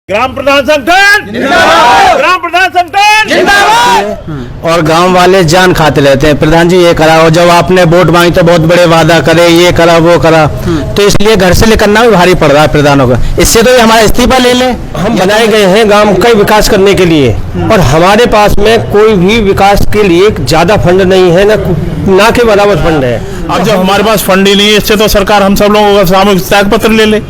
ग्राम प्रधान संगठन जिंदाबाद, ग्राम प्रधान संगठन जिंदाबाद। और गांव वाले जान खाते रहते हैं, प्रधान जी ये करा, और जब आपने वोट मांगी तो बहुत बड़े वादा करे, ये करा वो करा, तो इसलिए घर से निकलना भी भारी पड़ रहा है प्रधानों का। इससे तो हमारा इस्तीफा ले ले। हम बनाए गए हैं गांव का विकास करने के लिए, और हमारे पास में कोई भी विकास के लिए ज्यादा फंड नहीं है, ना के बराबर फंड है। अब जब हमारे पास फंड ही नहीं है, इससे तो सरकार हम सब लोगों का सामूहिक त्याग पत्र ले ले।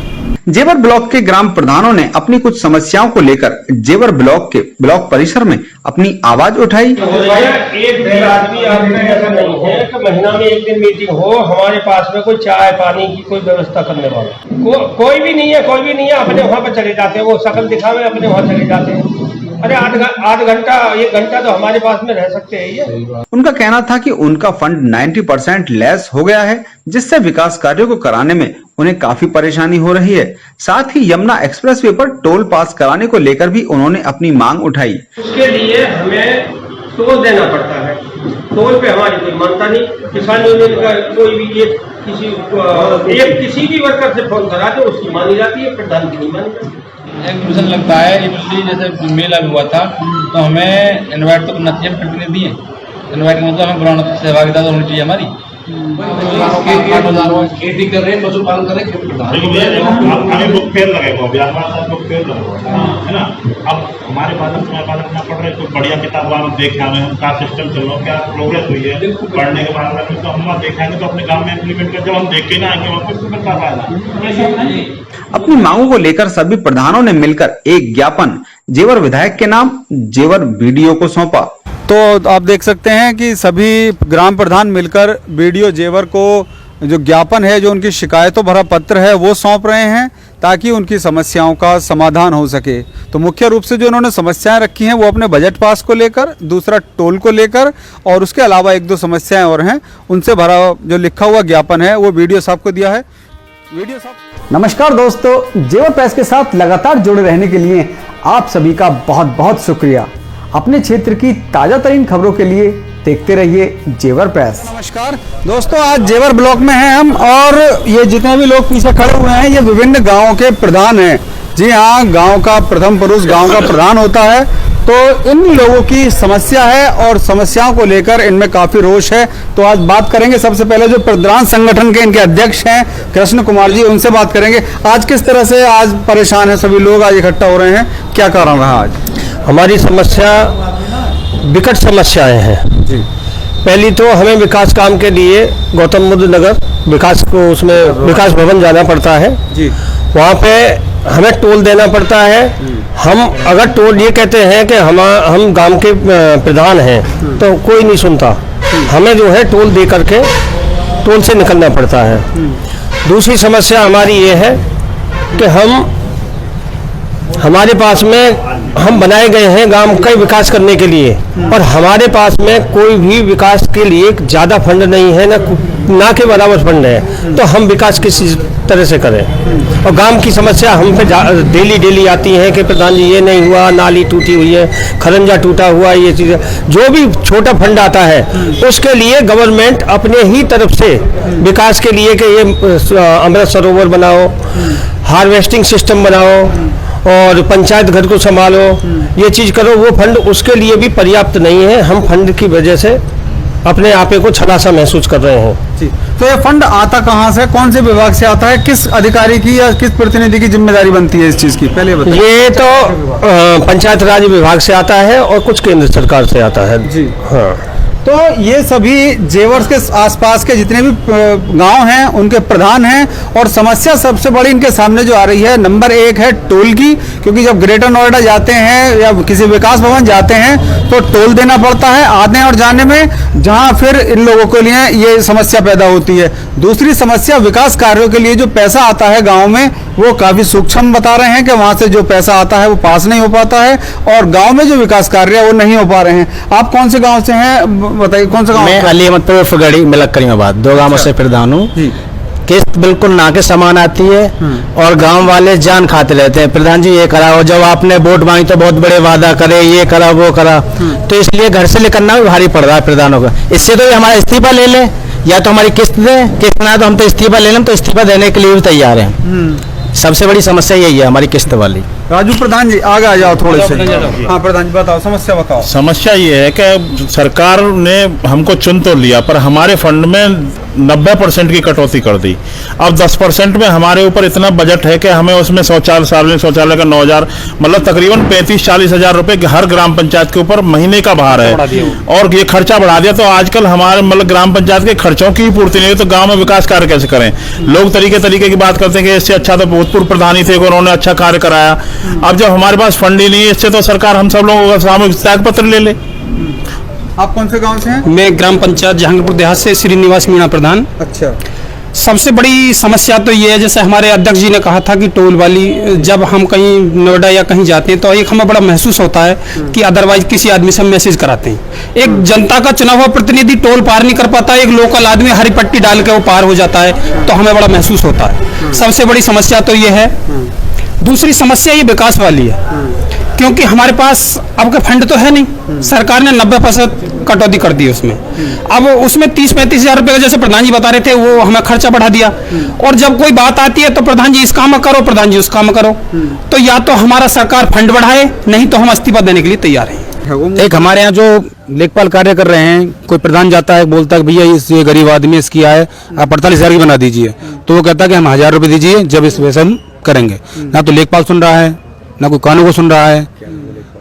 जेवर ब्लॉक के ग्राम प्रधानों ने अपनी कुछ समस्याओं को लेकर जेवर ब्लॉक के ब्लॉक परिसर में अपनी आवाज उठाई। एक भी आदमी ऐसा नहीं है कि महीना में एक दिन मीटिंग हो, हमारे पास में कोई चाय पानी की कोई व्यवस्था करने वाला कोई भी नहीं है। अपने वहाँ पर चले जाते हैं, वो शकल दिखावे अपने वहाँ चले जाते हैं। अरे आध घंटा 1 घंटा तो हमारे पास में रह सकते हैं। ये उनका कहना था कि उनका फंड 90% लेस हो गया है, जिससे विकास कार्यों को कराने में उन्हें काफी परेशानी हो रही है। साथ ही यमुना एक्सप्रेसवे पर टोल पास कराने को लेकर भी उन्होंने अपनी मांग उठाई। उसके लिए हमें टोल देना पड़ता है, टोल पे हमारी कोई मानता नहीं। किसान यूनियन का कोई भी किसी भी वर्कर से फोन करा दे उसकी मानी जाती है, प्रधान की नहीं मानी जाती। एक्सप्रेशन लगता है इमरती, जैसे मेला हुआ था तो हमें इन्वाइट तो करना चाहिए, प्रतिनिधि है इन्वाइट मतलब हमें बुलाना, सहभागिता तो होनी चाहिए हमारी। खेती कर रहे हैं, पशुपालन कर रहे हैं, हमें बुक फेयर लगेगा, बुक फेयर लगेगा, है ना। अब हमारे पास समय पालन करना पड़ रहा है, कोई बढ़िया किताब हम देख आए, हम क्या सिस्टम चल रहा है, क्या प्रोग्रेस हुई है पढ़ने के बाद में, तो हम देखेंगे तो अपने गांव में इम्प्लीमेंट कर, जब हम देख के ना आएंगे वहाँ पर इम्प्लीमेंट कर पाएगा। अपनी मांगों को लेकर सभी प्रधानों ने मिलकर एक ज्ञापन जेवर विधायक के नाम जेवर बीडीओ को सौंपा। तो आप देख सकते हैं कि सभी ग्राम प्रधान मिलकर बीडीओ जेवर को जो ज्ञापन है, जो उनकी शिकायतों भरा पत्र है वो सौंप रहे हैं, ताकि उनकी समस्याओं का समाधान हो सके। तो मुख्य रूप से जो उन्होंने समस्याएं रखी हैं वो अपने बजट पास को लेकर, दूसरा टोल को लेकर, और उसके अलावा 1-2 समस्याएं और हैं, उनसे भरा जो लिखा हुआ ज्ञापन है वो बीडीओ साहब को दिया है। वीडियो साहब नमस्कार दोस्तों, जेवर प्रेस के साथ लगातार जुड़े रहने के लिए आप सभी का बहुत बहुत शुक्रिया। अपने क्षेत्र की ताजा तरीन खबरों के लिए देखते रहिए जेवर प्रेस। नमस्कार दोस्तों, आज जेवर ब्लॉक में हैं हम, और ये जितने भी लोग पीछे खड़े हुए हैं ये विभिन्न गांवों के प्रधान हैं। जी हाँ, गांव का प्रथम पुरुष गांव का प्रधान होता है। तो इन लोगों की समस्या है और समस्याओं को लेकर इनमें काफी रोष है। तो आज बात करेंगे, सबसे पहले जो प्रधान संगठन के इनके अध्यक्ष हैं कृष्ण कुमार जी, उनसे बात करेंगे। आज किस तरह से आज परेशान है सभी लोग, आज इकट्ठा हो रहे हैं, क्या कारण रहा आज? हमारी समस्या विकट समस्याएं हैं जी। पहली तो हमें विकास काम के लिए गौतम बुद्ध नगर विकास भवन जाना पड़ता है जी। वहाँ पे हमें टोल देना पड़ता है। हम अगर टोल ये कहते हैं कि हम गांव के प्रधान हैं तो कोई नहीं सुनता, हमें जो है टोल दे करके टोल से निकलना पड़ता है। दूसरी समस्या हमारी ये है कि हमारे पास में हम बनाए गए हैं गांव का विकास करने के लिए, और हमारे पास में कोई भी विकास के लिए ज्यादा फंड नहीं है, ना के बराबर फंड है, तो हम विकास किस तरह से करें। और गांव की समस्या हम पे डेली आती है कि प्रधान जी ये नहीं हुआ, नाली टूटी हुई है, खरंजा टूटा हुआ, ये चीजें जो भी छोटा फंड आता है उसके लिए गवर्नमेंट अपने ही तरफ से विकास के लिए कि ये अमृत सरोवर बनाओ, हार्वेस्टिंग सिस्टम बनाओ, और पंचायत घर को संभालो, ये चीज करो, वो फंड उसके लिए भी पर्याप्त नहीं है। हम फंड की वजह से अपने आप को छला सा महसूस कर रहे हैं जी। तो ये फंड आता कहाँ से, कौन से विभाग से आता है, किस अधिकारी की या किस प्रतिनिधि की जिम्मेदारी बनती है इस चीज की, पहले बताइए। ये तो पंचायत राज विभाग से आता है और कुछ केंद्र सरकार से आता है जी। हाँ, तो ये सभी जेवर के आसपास के जितने भी गांव हैं उनके प्रधान हैं, और समस्या सबसे बड़ी इनके सामने जो आ रही है, नंबर 1 है टोल की। क्योंकि जब ग्रेटर नोएडा जाते हैं या किसी विकास भवन जाते हैं तो टोल देना पड़ता है आने और जाने में, जहां फिर इन लोगों के लिए ये समस्या पैदा होती है। दूसरी समस्या, विकास कार्यों के लिए जो पैसा आता है गाँव में वो काफी सूक्ष्म बता रहे हैं कि वहां से जो पैसा आता है वो पास नहीं हो पाता है, और गाँव में जो विकास कार्य है वो नहीं हो पा रहे हैं। आप कौन से गाँव से हैं बताइए, कौन सा गाँव? मैं अली अहमदपुर फगड़ी मिलक करीमाबाद, 2 गांवों से प्रधान हूँ। किस्त बिल्कुल ना के समान आती है, और गांव वाले जान खाते रहते हैं, प्रधान जी ये करा, और जब आपने वोट मांगी तो बहुत बड़े वादा करे, ये करा वो करा, तो इसलिए घर से निकलना भी भारी पड़ रहा है प्रधानों का। इससे तो हमारा इस्तीफा ले ले, या तो हमारी किस्त दे, किस्त ना तो हम तो इस्तीफा ले लें, तो इस्तीफा देने के लिए भी तैयार हैं। सबसे बड़ी समस्या यही है हमारी किस्त वाली। राजू प्रधान जी आगे आ जाओ थोड़े से। हाँ प्रधान जी बताओ, समस्या बताओ। समस्या ये है कि सरकार ने हमको चुन तो लिया पर हमारे फंड में 90% की कटौती कर दी। अब 10% में हमारे ऊपर इतना बजट है कि हमें उसमें शौचालय, सार्वजनिक शौचालय का 9,000 मतलब तकरीबन 35-40 हजार रुपए हर ग्राम पंचायत के ऊपर महीने का भार है और ये खर्चा बढ़ा दिया। तो आजकल हमारे मतलब ग्राम पंचायत के खर्चों की पूर्ति नहीं है तो गाँव में विकास कार्य कैसे करें। लोग तरीके की बात करते हैं कि इससे अच्छा तो भूतपूर्व प्रधान ही थे, उन्होंने अच्छा कार्य कराया। अब जब हमारे पास फंड ही नहीं है, इससे तो सरकार हम सब लोगों का सामूहिक त्याग पत्र ले ले। आप कौन से गांव से हैं? मैं ग्राम पंचायत जहांगीरपुर देहात से श्रीनिवास मीणा प्रधान। अच्छा। सबसे बड़ी समस्या तो ये है, जैसे हमारे अध्यक्ष जी ने कहा था कि टोल वाली, जब हम कहीं नोएडा या कहीं जाते हैं तो एक हमें बड़ा महसूस होता है कि अदरवाइज किसी आदमी से हम मैसेज कराते हैं। एक जनता का चुना हुआ प्रतिनिधि टोल पार नहीं कर पाता, एक लोकल आदमी हरी पट्टी डाल के वो पार हो जाता है, तो हमें बड़ा महसूस होता है। सबसे बड़ी समस्या तो ये है। दूसरी समस्या ये विकास वाली है, क्योंकि हमारे पास अब का फंड तो है नहीं, सरकार ने 90% कटौती कर दी उसमें। अब उसमें 30-35 हजार रुपए का, जैसे प्रधान जी बता रहे थे, वो हमें खर्चा बढ़ा दिया। और जब कोई बात आती है तो प्रधान जी इस काम में करो, प्रधान जी उस काम में करो। तो या तो हमारा सरकार फंड बढ़ाए, नहीं तो हम इस्तीफा देने के लिए तैयार हैं। एक हमारे यहाँ जो लेखपाल कार्य कर रहे हैं, कोई प्रधान जाता है बोलता है भैया ये गरीब आदमी इसकी आय आप 48 हजार की बना दीजिए, तो वो कहता है कि हम 1000 रुपये दीजिए, जब इस वैसे हम करेंगे। ना तो लेखपाल सुन रहा है, ना कोई कानून को सुन रहा है।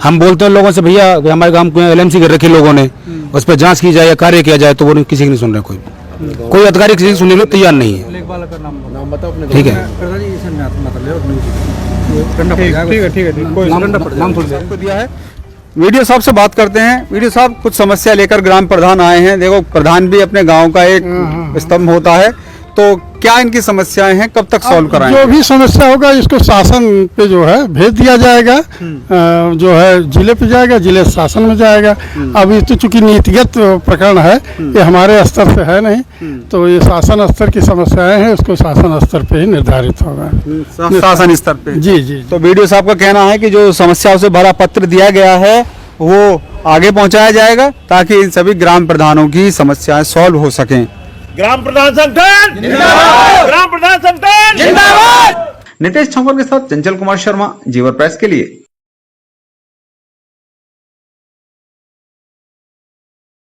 हम बोलते हैं लोगों से भैया हमारे गांव में LMC कर रखी लोगों ने, उस पर जांच की जाए या कार्य किया जाए, तो वो किसी की नहीं सुन रहे। कोई अधिकारी किसी की सुनने के लिए तैयार नहीं है। ठीक है, वीडियो साहब से बात करते हैं। वीडियो साहब, कुछ समस्या लेकर ग्राम प्रधान आए हैं। देखो, प्रधान भी अपने गांव का एक स्तंभ होता है, तो क्या इनकी समस्याएं हैं, कब तक सॉल्व कराएंगे? जो भी समस्या होगा इसको शासन पे जो है भेज दिया जाएगा, जो है जिले पे जाएगा, जिले शासन में जाएगा। अब ये तो चूंकि नीतिगत प्रकरण है, ये हमारे स्तर से है नहीं, तो ये शासन स्तर की समस्याएं हैं, उसको शासन स्तर पे ही निर्धारित होगा। शासन स्तर पे? जी जी। तो वीडियो साहब का कहना है कि जो समस्याओं से भरा पत्र दिया गया है वो आगे पहुंचाया जाएगा, ताकि इन सभी ग्राम प्रधानों की समस्याएं सॉल्व हो सकें। ग्राम प्रधान संगठन जिंदाबाद, ग्राम प्रधान संगठन जिंदाबाद। नितेश छावर के साथ चंचल कुमार शर्मा, जीवर प्रेस के लिए।